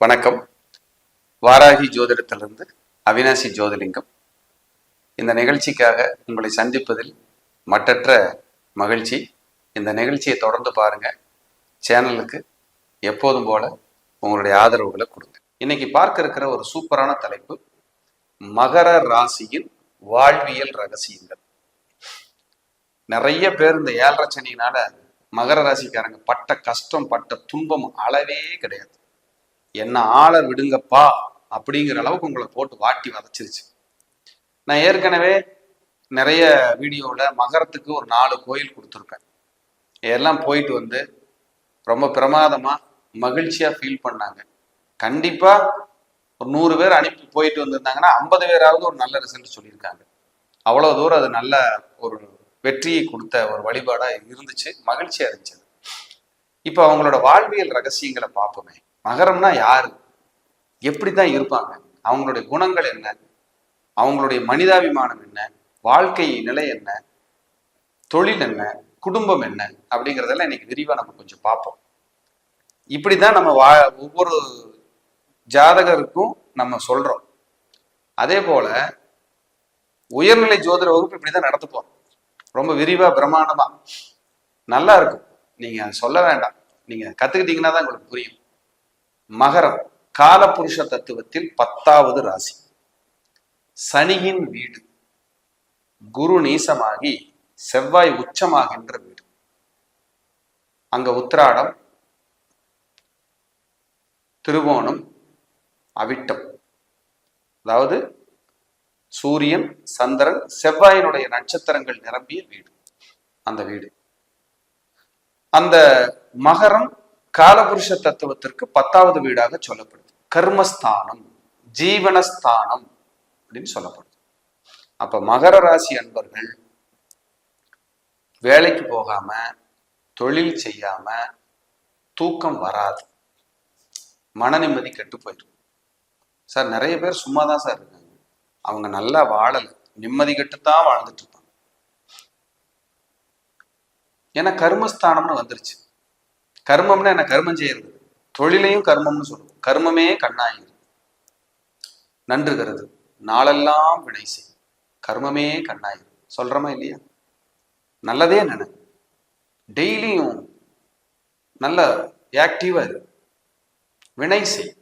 வணக்கம். வாராகி ஜோதிடத்திலிருந்து அவினாசி ஜோதிலிங்கம். இந்த நிகழ்ச்சிக்காக உங்களை சந்திப்பதில் மட்டற்ற மகிழ்ச்சி. இந்த நிகழ்ச்சியை தொடர்ந்து பாருங்க. சேனலுக்கு எப்போதும் போல உங்களுடைய ஆதரவுகளை கொடுங்க. இன்னைக்கு பார்க்க இருக்கிற ஒரு சூப்பரான தலைப்பு, மகர ராசியின் வாழ்வியல் ரகசியங்கள். நிறைய பேர் இந்த 7.5 சனியினால மகர ராசிக்காரங்க பட்ட கஷ்டம், பட்ட துன்பம் அளவே கிடையாது. என்ன ஆளை விடுங்கப்பா அப்படிங்கிற அளவுக்கு உங்களை போட்டு வாட்டி வதச்சிருச்சு. நான் ஏற்கனவே நிறைய வீடியோவில் மகரத்துக்கு ஒரு 4 கோயில் கொடுத்துருப்பேன். எல்லாம் போயிட்டு வந்து ரொம்ப பிரமாதமாக மகிழ்ச்சியாக ஃபீல் பண்ணாங்க. கண்டிப்பாக ஒரு 100 பேர் அனுப்பி போயிட்டு வந்திருந்தாங்கன்னா 50 பேராவது ஒரு நல்ல ரிசல்ட் சொல்லியிருக்காங்க. அவ்வளோ தூரம் அது நல்ல ஒரு வெற்றியை கொடுத்த ஒரு வழிபாடாக இருந்துச்சு, மகிழ்ச்சியாக இருந்துச்சு. இப்போ அவங்களோட வாழ்வியல் ரகசியங்களை பார்ப்போமே. மகரம்னா யாரு, எப்படித்தான் இருப்பாங்க, அவங்களுடைய குணங்கள் என்ன, அவங்களுடைய மனிதாபிமானம் என்ன, வாழ்க்கை நிலை என்ன, தொழில் என்ன, குடும்பம் என்ன அப்படிங்கிறதெல்லாம் இன்னைக்கு விரிவா நம்ம கொஞ்சம் பார்ப்போம். இப்படிதான் நம்ம ஒவ்வொரு ஜாதகருக்கும் நம்ம சொல்றோம். அதே போல உயர்நிலை ஜோதிட வகுப்பு இப்படிதான் நடத்த போறோம். ரொம்ப விரிவா பிரம்மாண்டமா நல்லா இருக்கும். நீங்க சொல்ல வேண்டாம், நீங்க கத்துக்கிட்டீங்கன்னா தான் உங்களுக்கு புரியும். மகரம் காலபுருஷ தத்துவத்தில் 10வது ராசி, சனியின் வீடு, குரு நீசமாகி செவ்வாய் உச்சமாகின்ற வீடு. அங்க உத்திராடம், திருவோணம், அவிட்டம், அதாவது சூரியன், சந்திரன், செவ்வாயினுடைய நட்சத்திரங்கள் நிரம்பிய வீடு. அந்த வீடு, அந்த மகரம் காலபுருஷ தத்துவத்திற்கு 10வது வீடாக சொல்லப்படுது. கர்மஸ்தானம், ஜீவனஸ்தானம் அப்படின்னு சொல்லப்படுது. அப்ப மகர ராசி அன்பர்கள் வேலைக்கு போகாம, தொழில் செய்யாம தூக்கம் வராது, மன நிம்மதி கெட்டு போயிடும். சார் நிறைய பேர் சும்மா தான் சார் இருக்காங்க, அவங்க நல்லா வாழல, நிம்மதி கெட்டுத்தான் வாழ்ந்துட்டு இருப்பாங்க. ஏன்னா கர்மஸ்தானம்னு வந்துருச்சு. கர்மம்னா என்ன? கர்மம் செய்யறது. தொழிலையும் கர்மம்னு சொல்லுவோம். கர்மமே கண்ணாயிரு நன்றுகிறது, நாளெல்லாம் வினை செய், கர்மமே கண்ணாயிரு சொல்றமா இல்லையா? நல்லதே நினை, டெய்லியும் நல்ல ஆக்டிவா இரு, வினை செய்,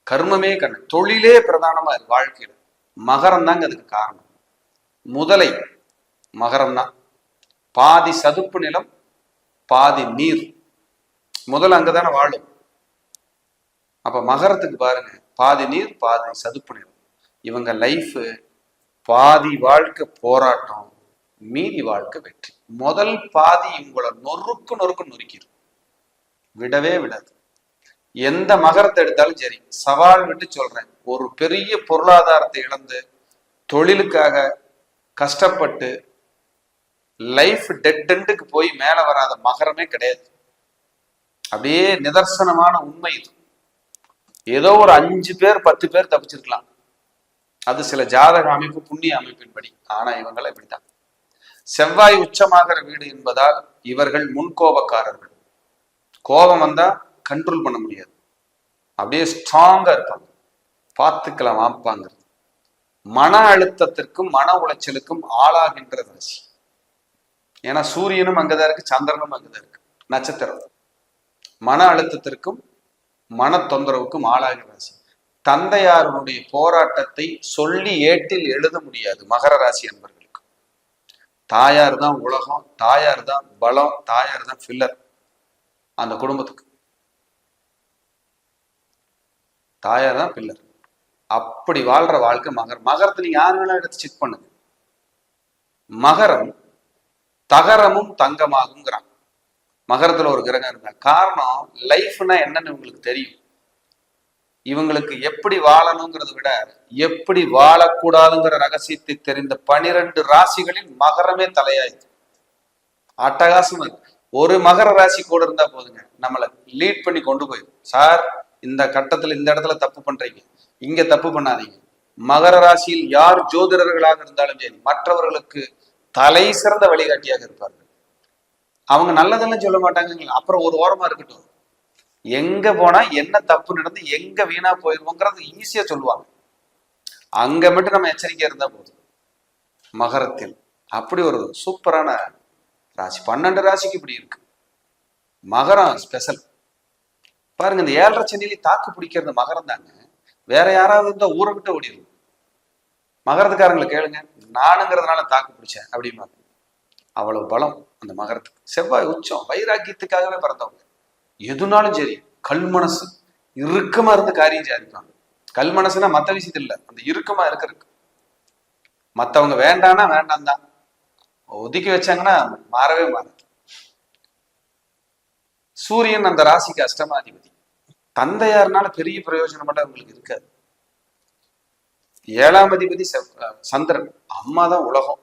கர்மமே கண்ண, தொழிலே பிரதானமா இரு வாழ்க்கையில. மகரம் தாங்க அதுக்கு காரணம். முதலை மகரம் தான். பாதி சதுப்பு நிலம், பாதி நீர். முதல்ல அங்கதானே வாழும். அப்ப மகரத்துக்கு பாருங்க, பாதி நீர் பாதி சதுப்பு நிலம். இவங்க லைஃப் பாதி வாழ்க்கை போராட்டம், மீதி வாழ்க்கை வெற்றி. முதல் பாதி இவங்கள நொறுக்கு நொறுக்கிடும், விடவே விடாது. எந்த மகரத்தை எடுத்தாலும் சரி, சவால் விட்டு சொல்றேன், ஒரு பெரிய பொருளாதாரத்தை இழந்து தொழிலுக்காக கஷ்டப்பட்டு லைஃப் டெட் எண்டுக்கு போய் மேல வராத மகரமே கிடையாது. அப்படியே நிதர்சனமான உண்மை இது. ஏதோ ஒரு 5 பேர் 10 பேர் தப்பிச்சிருக்கலாம், அது சில ஜாதக அமைப்பு, புண்ணிய அமைப்பின்படி. ஆனா இவங்களை இப்படித்தான். செவ்வாய் உச்சமாகிற வீடு என்பதால் இவர்கள் முன்கோபக்காரர்கள். கோபம் வந்தா கண்ட்ரோல் பண்ண முடியாது, அப்படியே ஸ்ட்ராங்கா இருப்பாங்க, பார்த்துக்கலாம் வாப்பாங்கிறது. மன அழுத்தத்திற்கும் மன உளைச்சலுக்கும் ஆளாகின்ற ராசி. ஏன்னா சூரியனும் அங்கதான் இருக்கு, சந்திரனும் அங்கதான் இருக்கு, நட்சத்திரம். மன அழுத்தத்திற்கும் மன தொந்தரவுக்கும் ஆளாகிற ராசி. தந்தையாருடைய போராட்டத்தை சொல்லி ஏட்டில் எழுத முடியாது மகர ராசி அன்பர்களுக்கு. தாயார் தான் உலகம், தாயார் தான் பலம், தாயார் தான் ஃபில்லர் அந்த குடும்பத்துக்கு. தாயார் தான் பில்லர். அப்படி வாழ்ற வாழ்க்கை மகரம். மகரத்தை நீங்க யாரு வேணா எடுத்து செக் பண்ணுங்க. மகரம் தகரமும் தங்கமாகுங்கிறான். மகரத்துல ஒரு கிரகம் இருந்தா காரணம், லைஃப்னா என்னன்னு இவங்களுக்கு தெரியும். இவங்களுக்கு எப்படி வாழணுங்கிறத விட எப்படி வாழக்கூடாதுங்கிற ரகசியத்தை தெரிந்த 12 ராசிகளில் மகரமே தலையாயிருக்கு. அட்டகாசமா இருக்கு. ஒரு மகர ராசி கூட இருந்தா போதுங்க, நம்மளை லீட் பண்ணி கொண்டு போயிடும். சார் இந்த கட்டத்துல இந்த இடத்துல தப்பு பண்றீங்க, இங்க தப்பு பண்ணாதீங்க. மகர ராசியில் யார் ஜோதிடர்களாக இருந்தாலும் சரி, மற்றவர்களுக்கு தலை சிறந்த வழிகாட்டியாக இருப்பார்கள். அவங்க நல்லதெல்லாம் சொல்ல மாட்டாங்க, அப்புறம் ஒரு ஓரமா இருக்கட்டும், எங்க போனா என்ன தப்பு நடந்து எங்க வீணா போயிருவோங்கிறது ஈஸியா சொல்லுவாங்க. அங்க மட்டும் நம்ம எச்சரிக்கையா இருந்தா போதும். மகரத்தில் அப்படி ஒரு சூப்பரான ராசி. 12 ராசிக்கு இப்படி இருக்கு. மகரம் ஸ்பெஷல். பாருங்க, இந்த 7.5 சனியில தாக்கு பிடிக்கிறது மகரம் தாங்க. வேற யாராவது இருந்தா ஊரை விட்டு ஓடிடும். மகரத்துக்காரங்களை கேளுங்க, நானுங்கிறதுனால தாக்கு பிடிச்சேன் அப்படிம்பாங்க. அவ்வளவு பலம் அந்த மகரத்துக்கு. செவ்வாய் உச்சம், வைராக்கியத்துக்காகவே பிறந்தவங்க. எதுனாலும் சரி, கல் மனசு, இறுக்கமா இருந்து காரியம் சாதிப்பாங்க. கல் மனசுனா மத்த விஷயத்துல இல்ல, அந்த இறுக்கமா இருக்கிறதுக்கு. மத்தவங்க வேண்டாம்னா வேண்டாம் தான், ஒதுக்கி வச்சாங்கன்னா மாறவே மாறாது. சூரியன் அந்த ராசிக்கு அஷ்டமாதிபதி. தந்தையார்னால பெரிய பிரயோஜனம் மட்டும் உங்களுக்கு இருக்காது. 7ஆம் அதிபதி சந்திரன். அம்மா தான் உலகம்.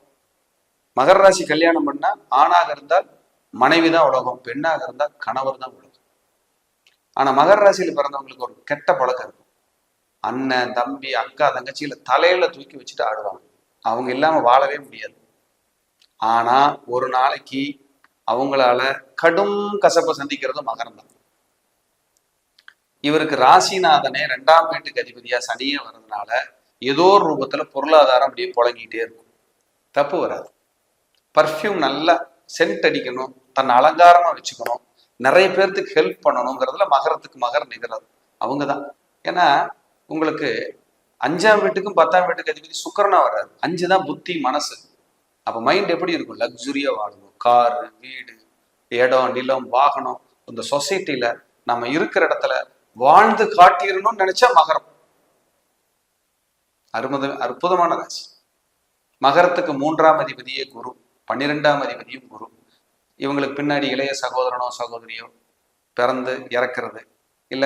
மகர ராசி கல்யாணம் பண்ணா ஆணாக இருந்தால் மனைவி தான் உலகம், பெண்ணாக இருந்தால் கணவர் தான் உலகம். ஆனா மகர ராசியில பிறந்தவங்களுக்கு ஒரு கெட்ட பழக்கம் இருக்கும். அண்ணன், தம்பி, அக்கா, தங்கச்சியில தலையில தூக்கி வச்சுட்டு ஆடுவாங்க. அவங்க இல்லாம வாழவே முடியாது. ஆனா ஒரு நாளைக்கு அவங்களால கடும் கசப்பை சந்திக்கிறது மகரம் தான். இவருக்கு ராசிநாதனே 2ஆம் வீட்டுக்கு அதிபதியா சனியே வர்றதுனால ஏதோ ஒரு ரூபத்துல பொருளாதாரம் அப்படியே புழங்கிட்டே இருக்கும். தப்பு வராது. பர்ஃப்யூம் நல்லா சென்ட் அடிக்கணும், தன்னை அலங்காரமா வச்சுக்கணும், நிறைய பேர்த்துக்கு ஹெல்ப் பண்ணணுங்கிறதுல மகரத்துக்கு மகர் நிகராது அவங்கதான். ஏன்னா உங்களுக்கு 5ஆம் வீட்டுக்கும் 10ஆம் வீட்டுக்கு அதிபதி சுக்கிரனா வர்றாரு. 5 தான் புத்தி, மனசு. அப்ப மைண்ட் எப்படி இருக்கும்? லக்ஸுரியா வாழணும். காரு, வீடு, இடம், நிலம், வாகனம், இந்த சொசைட்டில நம்ம இருக்கிற இடத்துல வாழ்ந்து காட்டிடணும்னு நினைச்சா மகரம். அற்புதமான ராசி. மகரத்துக்கு 3ஆம் அதிபதியே குரு, 12ஆம் அதிபதியும் குரு. இவங்களுக்கு பின்னாடி இளைய சகோதரனோ சகோதரியோ பிறந்து இறக்குறது, இல்ல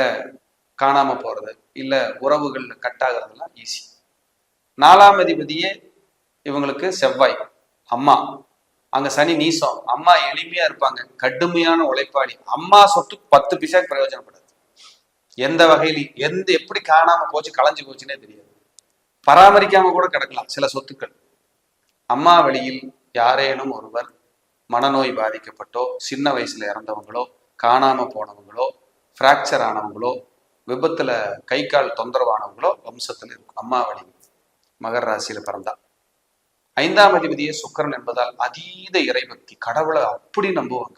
காணாம போறது, இல்ல உறவுகள் கட்டாகிறதுலாம் ஈஸி. 4ஆம் அதிபதியே இவங்களுக்கு செவ்வாய், அம்மா. அங்க சனி நீசம். அம்மா எளிமையா இருப்பாங்க, கடுமையான உழைப்பாளி. அம்மா சொத்து 10 பைசா பிரயோஜனப்படாது. எந்த வகையிலும் எப்படி காணாம போச்சு, களைஞ்சு போச்சுன்னே தெரியாது. பராமரிக்காம கூட கிடக்கலாம் சில சொத்துக்கள். அம்மா வழியில் யாரேனும் ஒருவர் மனநோய் பாதிக்கப்பட்டோ, சின்ன வயசுல இறந்தவங்களோ, காணாம போனவங்களோ, பிராக்சர் ஆனவங்களோ, விபத்துல கை கால் தொந்தரவானவங்களோ வம்சத்துல இருக்கும் அம்மா வழி. மகர ராசியில பிறந்தா. 5ஆம் அதிபதியே சுக்கிரன் என்பதால் அதீத இறைபக்தி, கடவுளை அப்படி நம்புவாங்க.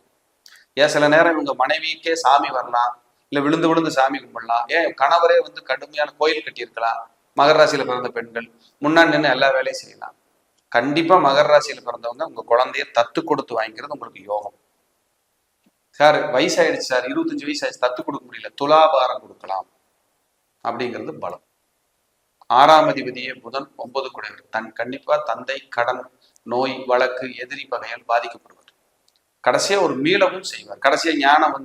ஏன் சில நேரம் இவங்க மனைவிக்கே சாமி வரலாம், இல்ல விழுந்து விழுந்து சாமி கும்பிடலாம். ஏன் கணவரே கடுமையான கோயில் கட்டியிருக்கலாம். மகர ராசியில பிறந்த பெண்கள் முன்னாடி நின்று எல்லா வேலையும் செய்யலாம். கண்டிப்பா மகர ராசியில பிறந்தவங்க உங்க குழந்தைய தத்து கொடுத்து வாங்கிக்கிறது உங்களுக்கு யோகம். சார் வயசாயிடுச்சு சார், 25 வயசு ஆயிடுச்சு, தத்து கொடுக்க முடியல, துலாபாரம் கொடுக்கலாம் அப்படிங்கிறது பலம். 6ஆம் அதிபதியே புதன் 9 குடைவர். கண்டிப்பா தந்தை, கடன், நோய், வழக்கு, எதிரி பகையால் பாதிக்கப்படுவார். கடைசியா ஒரு மீளவும் செய்வார். கடைசியா ஞானம்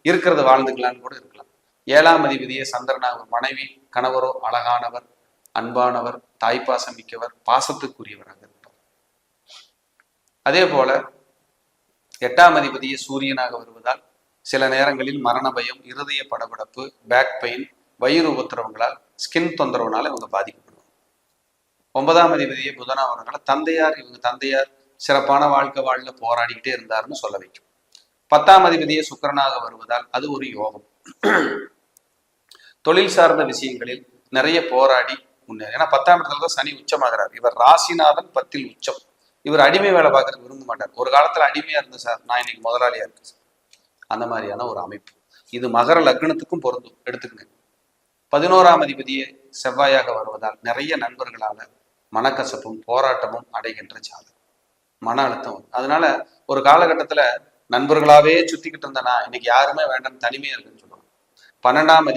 இருக்கிறத வாழ்ந்துக்கலான்னு கூட இருக்கலாம். 7ஆம் அதிபதியே சந்திரனா, ஒரு மனைவி, கணவரோ அழகானவர், அன்பானவர், தாய்ப்பாசம் மிக்கவர், பாசத்துக்குரியவராக இருப்பார். அதே போல 8ஆம் அதிபதியே சூரியனாக வருவதால் சில நேரங்களில் மரண பயம், இருதய படபடப்பு, பேக் பெயின், வயிறு உபத்திரவங்களால், ஸ்கின் தொந்தரவுனால இவங்க பாதிக்கப்படுவாங்க. 9ஆம் அதிபதியே புதனா வரனால தந்தையார் சிறப்பான வாழ்க்கை வாழ போராடிக்கிட்டே இருந்தாருன்னு சொல்ல வைக்கும். 10ஆம் அதிபதியே சுக்கிரனாக வருவதால் அது ஒரு யோகம். தொழில் சார்ந்த விஷயங்களில் நிறைய போராடி முன்னேற. ஏன்னா 10ஆம் இடத்துல தான் சனி உச்சமாகிறார். இவர் ராசிநாதன் 10ல் உச்சம். இவர் அடிமை வேலை பார்க்கறது விரும்ப மாட்டார். ஒரு காலத்துல அடிமையா இருந்து சார், நான் இன்னைக்கு முதலாளியா இருக்கு சார், அந்த மாதிரியான ஒரு அமைப்பு. இது மகர லக்னத்துக்கும் பொருந்தும், எடுத்துக்கங்க. 11ஆம் அதிபதியே செவ்வாயாக வருவதால் நிறைய நண்பர்களால மனக்கசப்பும் போராட்டமும் அடைகின்ற ஜாதகம். மன அழுத்தம். அதனால ஒரு காலகட்டத்துல நண்பர்களாவே சுத்திக்கிட்டு இருந்தனா இன்னைக்கு யாருமே வேண்டாம், தனிமையா இருக்குன்னு சொல்லுவாங்க. 12ஆம்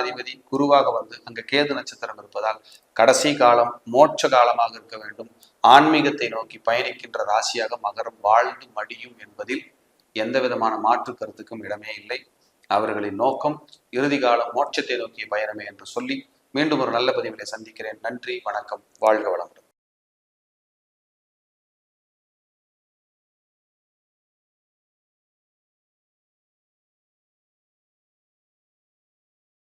அதிபதி குருவாக அங்க கேது நட்சத்திரம் இருப்பதால் கடைசி காலம் மோட்ச காலமாக இருக்க வேண்டும். ஆன்மீகத்தை நோக்கி பயணிக்கின்ற ராசியாக மகரம் வாழ்ந்து மடியும் என்பதில் எந்த விதமான மாற்று கருத்துக்கும் இடமே இல்லை. அவர்களின் நோக்கம் இறுதி காலம் மோட்சத்தை நோக்கிய பயணமே என்று சொல்லி மீண்டும் ஒரு நல்ல பதிவிலை சந்திக்கிறேன். நன்றி, வணக்கம், வாழ்க வளம்.